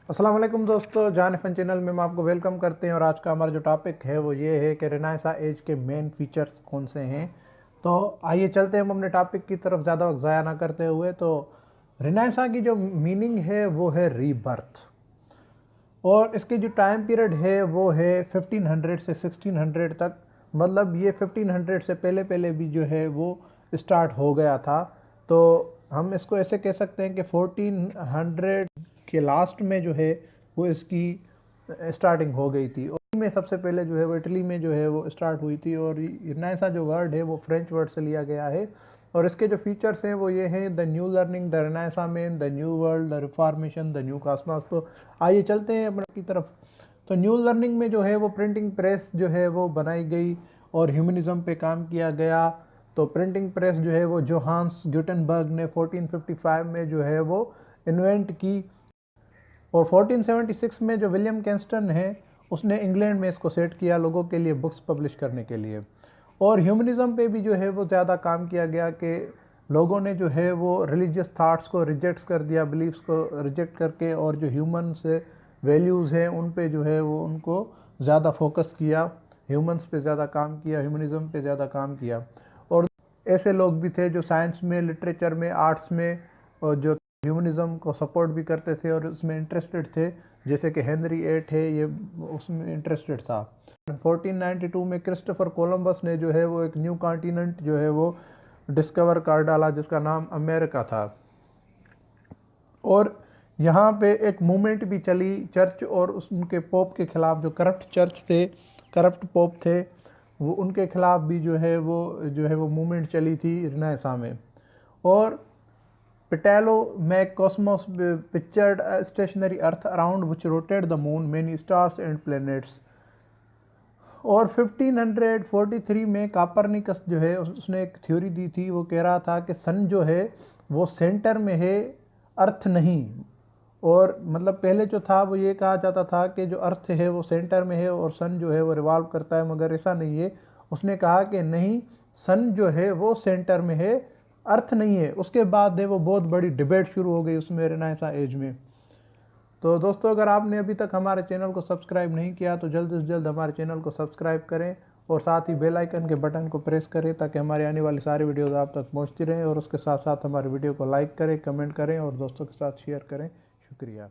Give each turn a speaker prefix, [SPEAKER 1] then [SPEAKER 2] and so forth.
[SPEAKER 1] अस्सलाम वालेकुम दोस्तों, जान फन चैनल में हम आपको वेलकम करते हैं। और आज का हमारा जो टॉपिक है वो ये है कि रेनेसां एज के मेन फीचर्स कौन से हैं। तो आइए चलते हैं हम अपने टॉपिक की तरफ, ज़्यादा वक्त ज़ाया ना करते हुए। तो रेनेसां की जो मीनिंग है वो है रीबर्थ, और इसके जो टाइम पीरियड है वो है 1500 से 1600 तक। मतलब ये 1500 से पहले पहले भी जो है वो स्टार्ट हो गया था। तो हम इसको ऐसे कह सकते हैं कि 1400 के लास्ट में जो है वो इसकी स्टार्टिंग हो गई थी। और में सबसे पहले जो है वो इटली में जो है वो स्टार्ट हुई थी। और रेनेसां जो वर्ड है वो फ्रेंच वर्ड से लिया गया है। और इसके जो फीचर्स हैं वो ये हैं: the new learning, the renaissance man, the new world, the reformation, the new Cosmos. तो आइए चलते हैं अपने की तरफ। तो न्यू लर्निंग में जो है वो प्रिंटिंग प्रेस जो है वो बनाई गई और ह्यूमनिज्म पे काम किया गया। तो प्रिंटिंग प्रेस जो है वो जोहान्स गुटेनबर्ग ने 1455 में जो है वो इन्वेंट की। और 1476 में जो विलियम कैंस्टन है उसने इंग्लैंड में इसको सेट किया लोगों के लिए बुक्स पब्लिश करने के लिए। और ह्यूमनिज्म पे भी जो है वो ज़्यादा काम किया गया कि लोगों ने जो है वो रिलीजियस थाट्स को रिजेक्ट कर दिया, बिलीफ्स को रिजेक्ट करके, और जो ह्यूमन से वैल्यूज़ हैं उन पे जो है वो उनको ज़्यादा फोकस किया, ह्यूमंस पे ज़्यादा काम किया, ह्यूमनिज्म पे ज़्यादा काम किया। और ऐसे लोग भी थे जो साइंस में, लिटरेचर में, आर्ट्स में, और जो ह्यूमनिज्म को सपोर्ट भी करते थे और उसमें इंटरेस्टेड थे, जैसे कि हेनरी एट है, ये उसमें इंटरेस्टेड था। 1492 में क्रिस्टोफर कोलंबस ने जो है वो एक न्यू कॉन्टिनेंट जो है वो डिस्कवर कर डाला जिसका नाम अमेरिका था। और यहाँ पे एक मूवमेंट भी चली चर्च और उनके पोप के खिलाफ, जो करप्ट चर्च थे, करप्ट पोप थे, वो उनके खिलाफ भी जो है वो मूवमेंट चली थी रेनेसां में। और Ptolemaic cosmos pictured stationary earth around which rotate the moon, many stars and planets. और 1543 में कापरनिकस जो है उसने एक थ्योरी दी थी। वो कह रहा था कि सन जो है वो सेंटर में है, अर्थ नहीं। और मतलब पहले जो था वो ये कहा जाता था कि जो अर्थ है वो सेंटर में है और सन जो है वो रिवॉल्व करता है, मगर ऐसा नहीं है। उसने कहा कि नहीं, सन जो है वो सेंटर में है, अर्थ नहीं है। उसके बाद है वो बहुत बड़ी डिबेट शुरू हो गई उसमें, रेनेसां एज में। तो दोस्तों, अगर आपने अभी तक हमारे चैनल को सब्सक्राइब नहीं किया तो जल्द से जल्द हमारे चैनल को सब्सक्राइब करें और साथ ही बेल आइकन के बटन को प्रेस करें ताकि हमारी आने वाली सारी वीडियोस आप तक पहुंचती रहें। और उसके साथ साथ हमारे वीडियो को लाइक करें, कमेंट करें और दोस्तों के साथ शेयर करें। शुक्रिया।